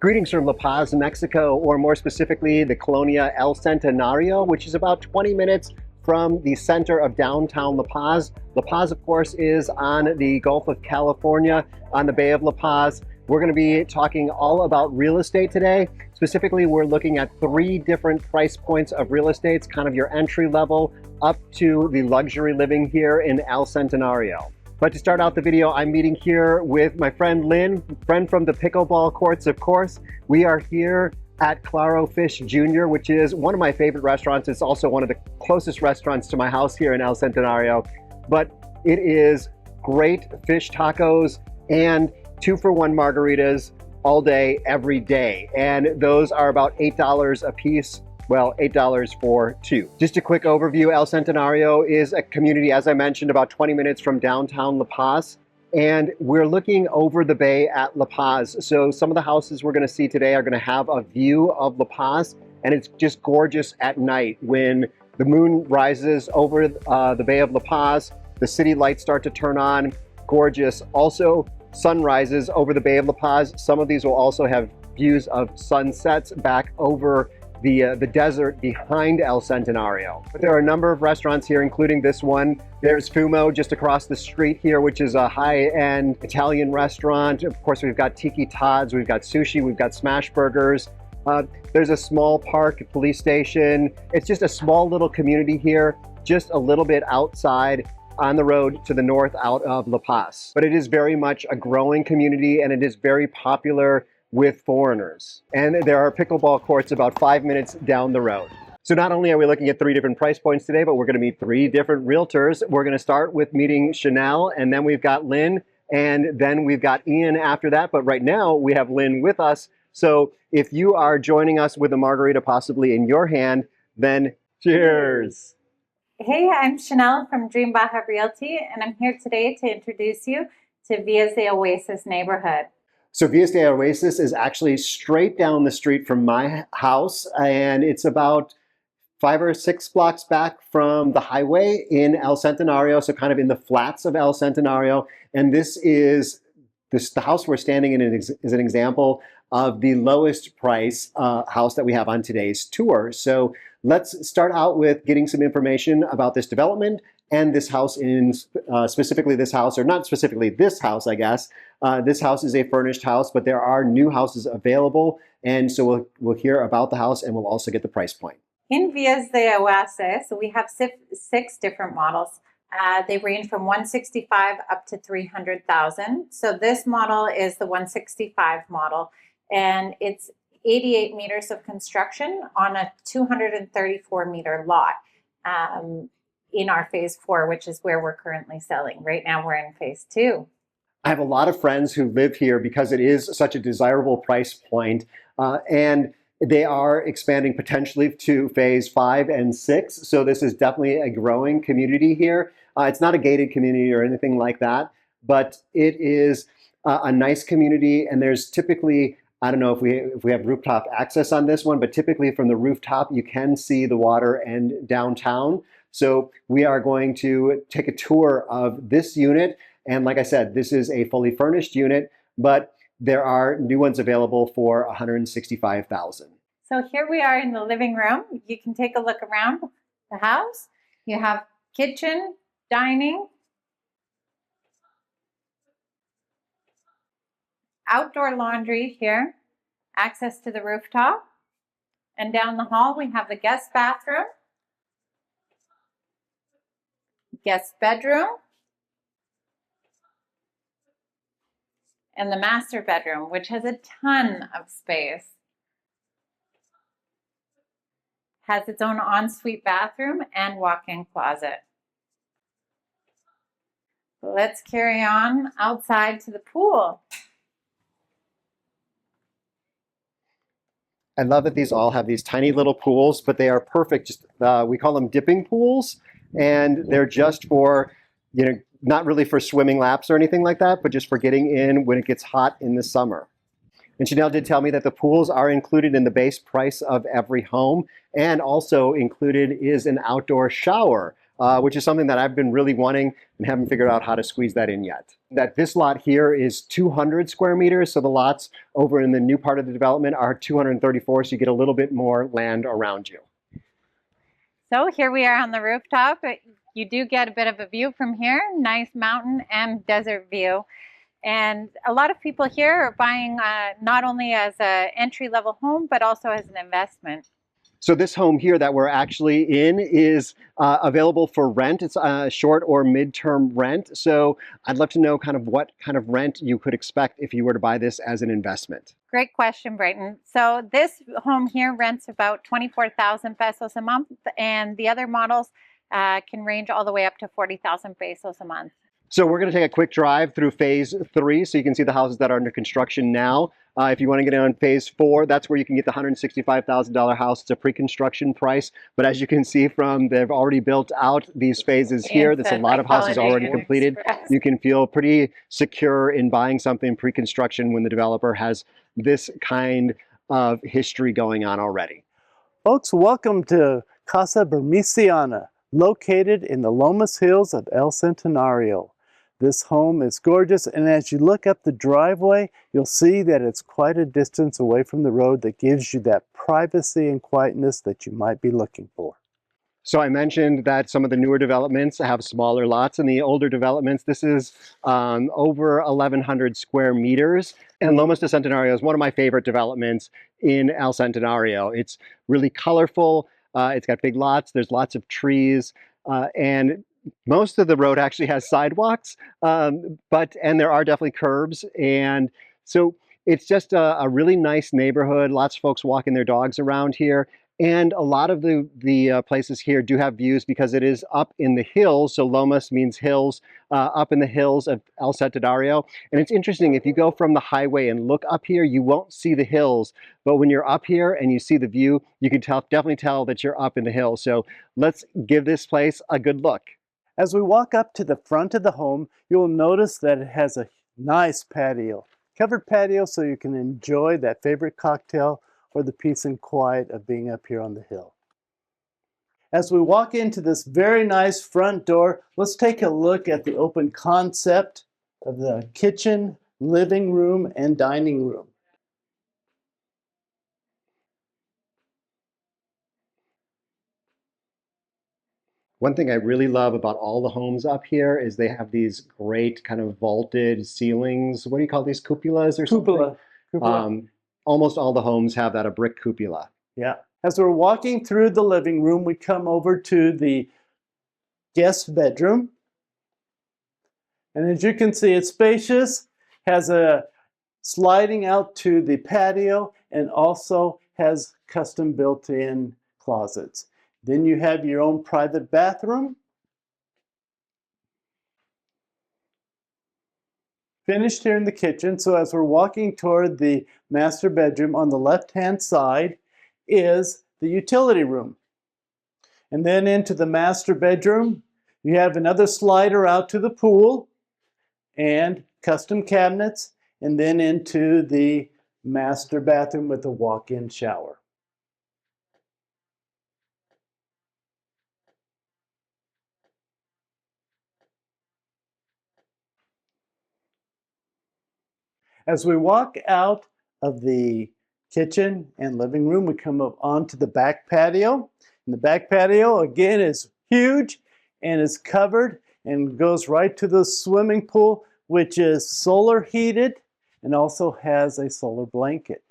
Greetings from La Paz, Mexico, or more specifically, the Colonia El Centenario, which is about 20 minutes from the center of downtown La Paz. La Paz, of course, is on the Gulf of California, on the Bay of La Paz. We're going to be talking all about real estate today. Specifically, we're looking at 3 different price points of real estate, kind of your entry level up to the luxury living here in El Centenario. But to start out the video, I'm meeting here with my friend Lynn, friend from the pickleball courts, of course. We are here at Claro Fish Jr, which is one of my favorite restaurants. It's also one of the closest restaurants to my house here in El Centenario. But it is great fish tacos and 2-for-1 margaritas all day, every day. And those are about $8 a piece. Well, $8 for 2. Just a quick overview, El Centenario is a community, as I mentioned, about 20 minutes from downtown La Paz. And we're looking over the bay at La Paz. So some of the houses we're gonna see today are gonna have a view of La Paz, and it's just gorgeous at night when the moon rises over the Bay of La Paz, the city lights start to turn on, gorgeous. Also, sunrises over the Bay of La Paz. Some of these will also have views of sunsets back over the desert behind El Centenario. But there are a number of restaurants here, including this one. There's Fumo just across the street here, which is a high-end Italian restaurant. Of course, we've got Tiki Todd's, we've got sushi, we've got smash burgers. There's a small park, police station. It's just a small little community here, just a little bit outside on the road to the north out of La Paz. But it is very much a growing community, and it is very popular with foreigners. And there are pickleball courts about 5 minutes down the road. So not only are we looking at 3 different price points today, but we're gonna meet 3 different realtors. We're gonna start with meeting Chanel, and then we've got Lynn, and then we've got Ian after that. But right now we have Lynn with us. So if you are joining us with a margarita possibly in your hand, then cheers. Hey, I'm Chanel from Dream Baja Realty, and I'm here today to introduce you to Villas de Oasis neighborhood. So Villas de Oasis is actually straight down the street from my house, and it's about 5 or 6 blocks back from the highway in El Centenario, so kind of in the flats of El Centenario. And the house we're standing in is an example of the lowest price house that we have on today's tour. So let's start out with getting some information about this development and this house specifically this house, or not specifically this house, I guess. This house is a furnished house, but there are new houses available. And so we'll hear about the house, and we'll also get the price point. In Villas de Oasis, we have 6 different models. They range from $165,000 up to $300,000. So this model is the 165 model, and it's 88 meters of construction on a 234 meter lot. In our phase 4, which is where we're currently selling. Right now we're in phase 2. I have a lot of friends who live here because it is such a desirable price point, and they are expanding potentially to phase 5 and 6. So this is definitely a growing community here. It's not a gated community or anything like that, but it is a nice community, and there's typically, I don't know if we have rooftop access on this one, but typically from the rooftop you can see the water and downtown. So we are going to take a tour of this unit. And like I said, this is a fully furnished unit, but there are new ones available for $165,000. So here we are in the living room. You can take a look around the house. You have kitchen, dining, outdoor laundry here, access to the rooftop. And down the hall, we have the guest bathroom, guest bedroom, and the master bedroom, which has a ton of space. Has its own ensuite bathroom and walk-in closet. Let's carry on outside to the pool. I love that these all have these tiny little pools, but they are perfect. Just, we call them dipping pools, and they're just for, not really for swimming laps or anything like that, but just for getting in when it gets hot in the summer. And Chanel did tell me that the pools are included in the base price of every home, and also included is an outdoor shower which is something that I've been really wanting and haven't figured out how to squeeze that in yet. That this lot here is 200 square meters, so the lots over in the new part of the development are 234, so you get a little bit more land around you. So here we are on the rooftop. You do get a bit of a view from here, nice mountain and desert view. And a lot of people here are buying not only as an entry-level home, but also as an investment. So this home here that we're actually in is available for rent. It's a short or mid-term rent. So I'd love to know kind of what kind of rent you could expect if you were to buy this as an investment. Great question, Brighton. So this home here rents about 24,000 pesos a month, and the other models can range all the way up to 40,000 pesos a month. So we're going to take a quick drive through phase 3 so you can see the houses that are under construction now. If you want to get in on phase 4, that's where you can get the $165,000 house. It's a pre-construction price, but as you can see from they've already built out these phases here. There's a lot of houses already completed. You can feel pretty secure in buying something pre-construction when the developer has this kind of history going on already. Folks, welcome to Casa Bermiciana, located in the Lomas Hills of El Centenario. This home is gorgeous, and as you look up the driveway, you'll see that it's quite a distance away from the road that gives you that privacy and quietness that you might be looking for. So I mentioned that some of the newer developments have smaller lots, and the older developments, this is over 1,100 square meters. And Lomas de Centenario is one of my favorite developments in El Centenario. It's really colorful. It's got big lots. There's lots of trees, and most of the road actually has sidewalks, and there are definitely curbs. And so it's just a really nice neighborhood. Lots of folks walking their dogs around here. And a lot of the places here do have views because it is up in the hills. So Lomas means hills, up in the hills of El Centenario. And it's interesting, if you go from the highway and look up here, you won't see the hills. But when you're up here and you see the view, you can definitely tell that you're up in the hills. So let's give this place a good look. As we walk up to the front of the home, you'll notice that it has a nice patio. Covered patio so you can enjoy that favorite cocktail or the peace and quiet of being up here on the hill. As we walk into this very nice front door, let's take a look at the open concept of the kitchen, living room, and dining room. One thing I really love about all the homes up here is they have these great kind of vaulted ceilings. What do you call these, cupolas or something? Cupola. Almost all the homes have that, a brick cupola. Yeah. As we're walking through the living room, we come over to the guest bedroom. And as you can see, it's spacious, has a sliding out to the patio, and also has custom built-in closets. Then you have your own private bathroom. Finished here in the kitchen. So as we're walking toward the master bedroom, on the left-hand side is the utility room. And then into the master bedroom, you have another slider out to the pool and custom cabinets, and then into the master bathroom with a walk-in shower. As we walk out of the kitchen and living room, we come up onto the back patio. And the back patio, again, is huge and is covered and goes right to the swimming pool, which is solar heated and also has a solar blanket.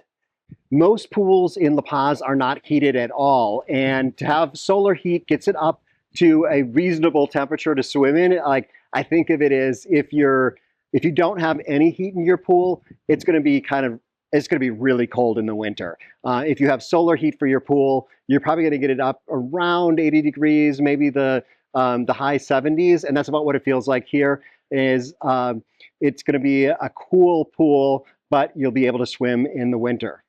Most pools in La Paz are not heated at all. And to have solar heat gets it up to a reasonable temperature to swim in. Like, I think of it as if you don't have any heat in your pool, it's going to be really cold in the winter. If you have solar heat for your pool, you're probably going to get it up around 80 degrees, maybe the high 70s, and that's about what it feels like here. It's going to be a cool pool, but you'll be able to swim in the winter.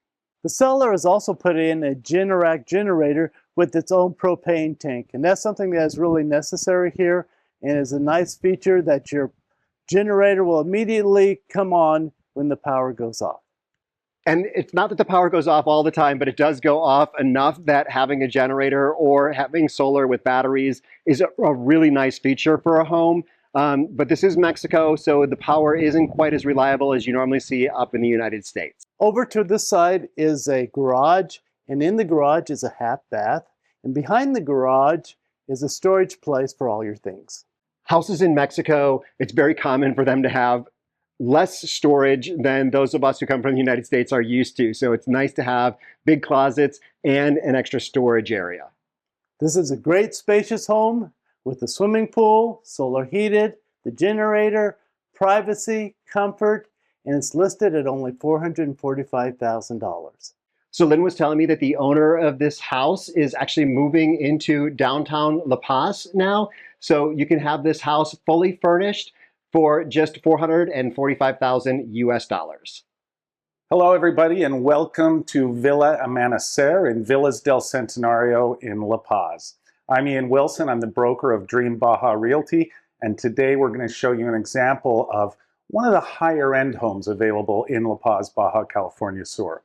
The seller has also put in a Generac generator with its own propane tank, and that's something that is really necessary here and is a nice feature that your generator will immediately come on when the power goes off. And it's not that the power goes off all the time, but it does go off enough that having a generator or having solar with batteries is a really nice feature for a home. But this is Mexico, so the power isn't quite as reliable as you normally see up in the United States. Over to this side is a garage, and in the garage is a half bath. And behind the garage is a storage place for all your things. Houses in Mexico, it's very common for them to have less storage than those of us who come from the United States are used to. So it's nice to have big closets and an extra storage area. This is a great spacious home with a swimming pool, solar heated, the generator, privacy, comfort, and it's listed at only $445,000. So Lynn was telling me that the owner of this house is actually moving into downtown La Paz now. So you can have this house fully furnished for just $445,000 US dollars. Hello, everybody, and welcome to Villa Amanecer in Villas del Centenario in La Paz. I'm Ian Wilson. I'm the broker of Dream Baja Realty, and today we're going to show you an example of one of the higher-end homes available in La Paz, Baja California Sur.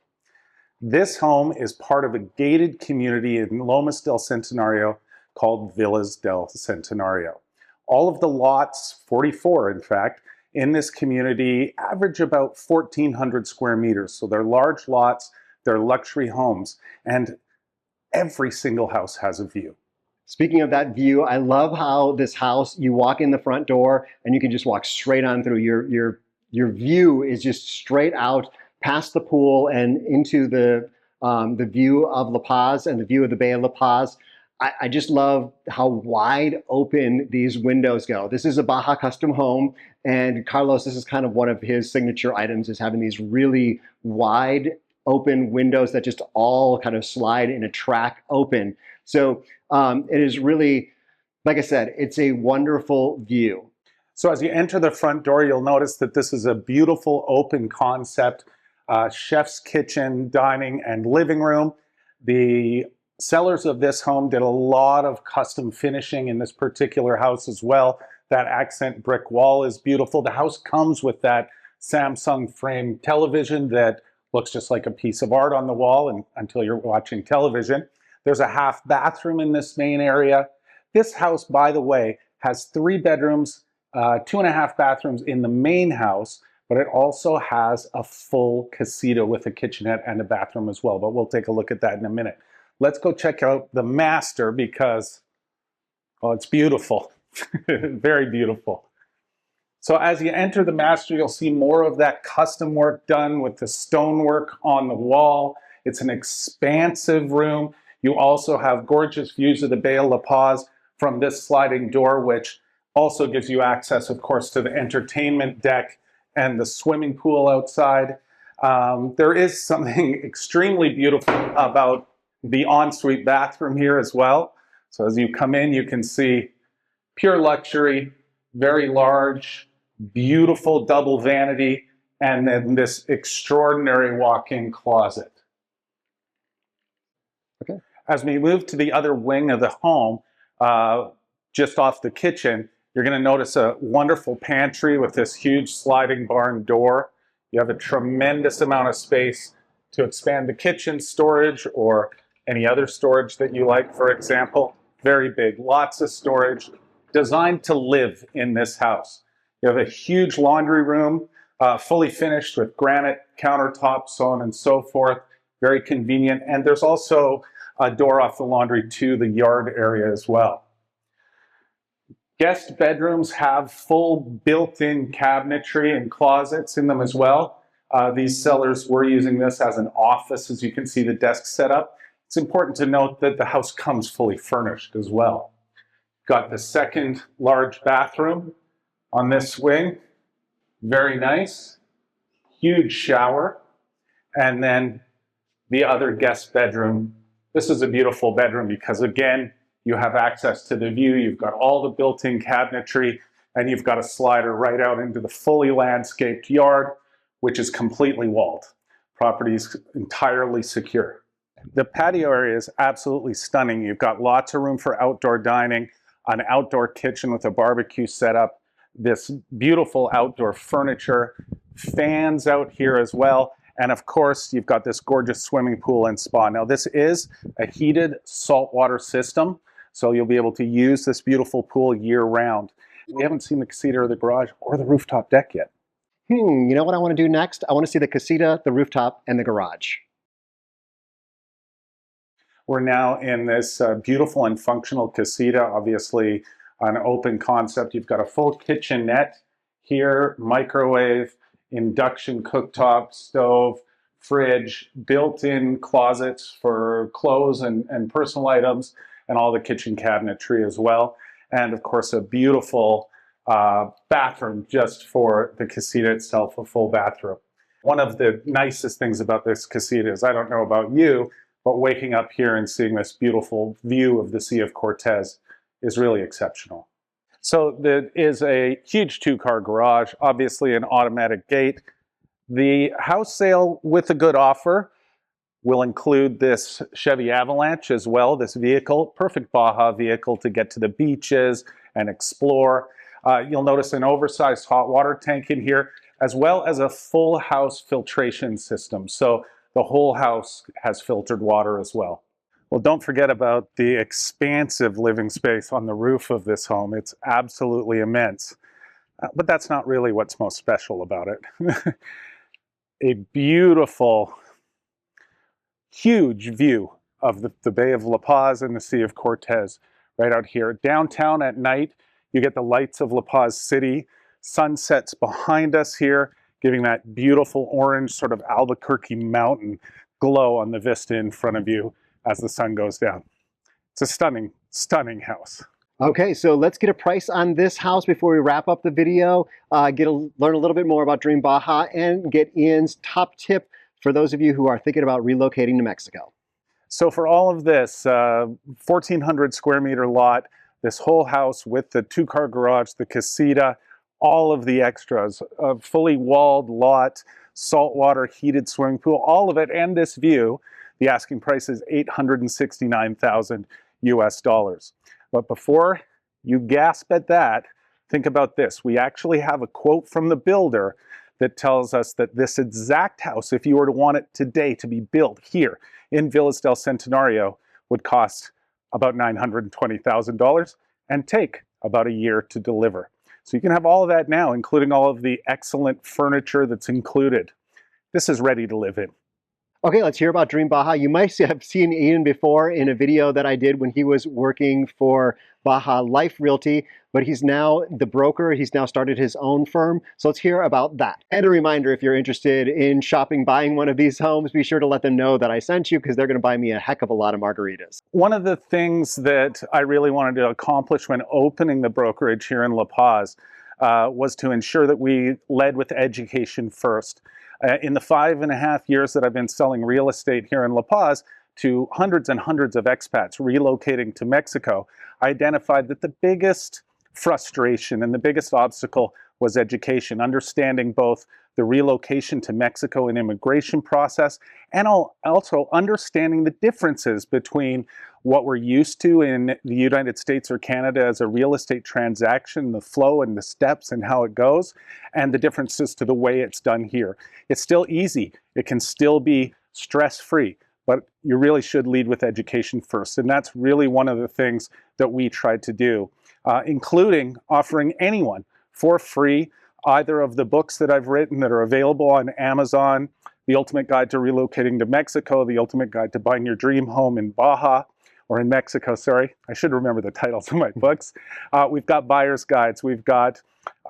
This home is part of a gated community in Lomas del Centenario called Villas del Centenario. All of the lots, 44 in fact, in this community average about 1,400 square meters. So they're large lots, they're luxury homes, and every single house has a view. Speaking of that view, I love how this house, you walk in the front door and you can just walk straight on through. Your view is just straight out past the pool and into the view of La Paz and the view of the Bay of La Paz. I just love how wide open these windows go. This is a Baja custom home, and Carlos, this is kind of one of his signature items, is having these really wide open windows that just all kind of slide in a track open. So it is really, like I said, it's a wonderful view. So as you enter the front door, you'll notice that this is a beautiful open concept, chef's kitchen, dining, and living room. The sellers of this home did a lot of custom finishing in this particular house as well. That accent brick wall is beautiful. The house comes with that Samsung frame television that looks just like a piece of art on the wall until you're watching television. There's a half bathroom in this main area. This house, by the way, has 3 bedrooms, 2.5 bathrooms in the main house, but it also has a full casita with a kitchenette and a bathroom as well. But we'll take a look at that in a minute. Let's go check out the master because, well, it's beautiful. Very beautiful. So as you enter the master, you'll see more of that custom work done with the stonework on the wall. It's an expansive room. You also have gorgeous views of the Bay of La Paz from this sliding door, which also gives you access, of course, to the entertainment deck and the swimming pool outside. There is something extremely beautiful about the ensuite bathroom here as well. So as you come in, you can see pure luxury, very large, beautiful double vanity, and then this extraordinary walk-in closet. Okay. As we move to the other wing of the home, just off the kitchen, you're going to notice a wonderful pantry with this huge sliding barn door. You have a tremendous amount of space to expand the kitchen storage or any other storage that you like, for example. Very big, lots of storage, designed to live in this house. You have a huge laundry room, fully finished with granite countertops, so on and so forth. Very convenient. And there's also a door off the laundry to the yard area as well. Guest bedrooms have full built-in cabinetry and closets in them as well. These sellers were using this as an office, as you can see the desk set up. It's important to note that the house comes fully furnished as well. Got the second large bathroom on this wing. Very nice. Huge shower. And then the other guest bedroom. This is a beautiful bedroom because, again, you have access to the view. You've got all the built-in cabinetry, and you've got a slider right out into the fully landscaped yard, which is completely walled. Property is entirely secure. The patio area is absolutely stunning. You've got lots of room for outdoor dining, an outdoor kitchen with a barbecue setup, this beautiful outdoor furniture, fans out here as well, And of course, you've got this gorgeous swimming pool and spa. Now, this is a heated saltwater system, so you'll be able to use this beautiful pool year round. We haven't seen the casita or the garage or the rooftop deck yet. You know what I want to do next? I want to see the casita, the rooftop, and the garage. We're now in this beautiful and functional casita, obviously an open concept. You've got a full kitchenette here, microwave, induction cooktop, stove, fridge, built-in closets for clothes and personal items, and all the kitchen cabinetry as well. And of course, a beautiful bathroom just for the casita itself, a full bathroom. One of the nicest things about this casita is, I don't know about you, but waking up here and seeing this beautiful view of the Sea of Cortez is really exceptional. So there is a huge 2-car garage, obviously an automatic gate. The house sale with a good offer will include this Chevy Avalanche as well, this vehicle, perfect Baja vehicle to get to the beaches and explore. You'll notice an oversized hot water tank in here, as well as a full house filtration system. So the whole house has filtered water as well. Well, don't forget about the expansive living space on the roof of this home. It's absolutely immense. But that's not really what's most special about it. A beautiful, huge view of the Bay of La Paz and the Sea of Cortez right out here. Downtown at night, you get the lights of La Paz City. Sunsets behind us here, giving that beautiful orange sort of Albuquerque mountain glow on the vista in front of you as the sun goes down. It's a stunning, stunning house. Okay, so let's get a price on this house before we wrap up the video, learn a little bit more about Dream Baja, and get Ian's top tip for those of you who are thinking about relocating to Mexico. So for all of this, 1,400 square meter lot, this whole house with the 2-car garage, the casita, all of the extras, a fully walled lot, saltwater heated swimming pool, all of it, and this view, the asking price is $869,000 US. But before you gasp at that, think about this. We actually have a quote from the builder that tells us that this exact house, if you were to want it today to be built here in Villas del Centenario, would cost about $920,000 and take about a year to deliver. So you can have all of that now, including all of the excellent furniture that's included. This is ready to live in. Okay, let's hear about Dream Baja. You might have seen Ian before in a video that I did when he was working for Baja Life Realty, but he's now the broker. He's now started his own firm. So let's hear about that. And a reminder, if you're interested in buying one of these homes, be sure to let them know that I sent you, because they're going to buy me a heck of a lot of margaritas. One of the things that I really wanted to accomplish when opening the brokerage here in La Paz was to ensure that we led with education first. In the 5.5 years that I've been selling real estate here in La Paz to hundreds and hundreds of expats relocating to Mexico, I identified that the biggest frustration and the biggest obstacle was education, understanding both the relocation to Mexico and immigration process, and also understanding the differences between what we're used to in the United States or Canada as a real estate transaction, the flow and the steps and how it goes, and the differences to the way it's done here. It's still easy. It can still be stress-free, but you really should lead with education first. And that's really one of the things that we tried to do, including offering anyone for free either of the books that I've written that are available on Amazon, The Ultimate Guide to Relocating to Mexico, The Ultimate Guide to Buying Your Dream Home in Baja, or in Mexico, sorry. I should remember the titles of my books. We've got buyer's guides. We've got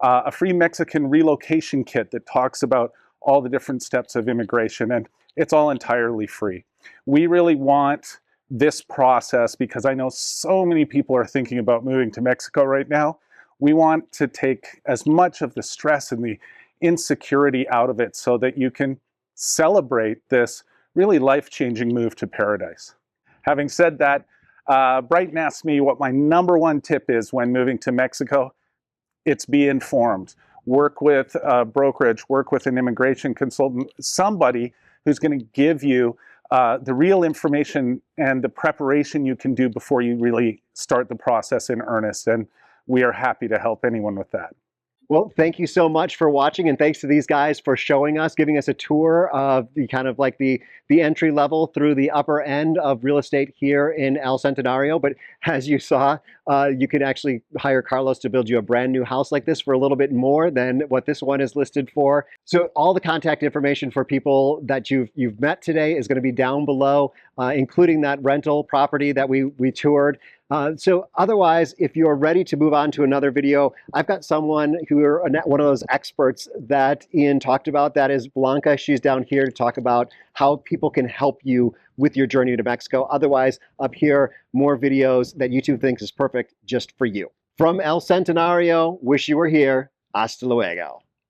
a free Mexican relocation kit that talks about all the different steps of immigration, and it's all entirely free. We really want this process, because I know so many people are thinking about moving to Mexico right now. We want to take as much of the stress and the insecurity out of it so that you can celebrate this really life-changing move to paradise. Having said that, Brighton asked me what my #1 tip is when moving to Mexico. It's be informed. Work with a brokerage, work with an immigration consultant, somebody who's going to give you the real information and the preparation you can do before you really start the process in earnest. And we are happy to help anyone with that. Well, thank you so much for watching, and thanks to these guys for showing us, giving us a tour of the kind of like the entry level through the upper end of real estate here in El Centenario. But as you saw, you can actually hire Carlos to build you a brand new house like this for a little bit more than what this one is listed for. So all the contact information for people that you've met today is going to be down below, including that rental property that we toured. So otherwise, if you're ready to move on to another video, I've got someone one of those experts that Ian talked about. That is Blanca. She's down here to talk about how people can help you with your journey to Mexico. Otherwise, up here, more videos that YouTube thinks is perfect just for you. From El Centenario, wish you were here. Hasta luego.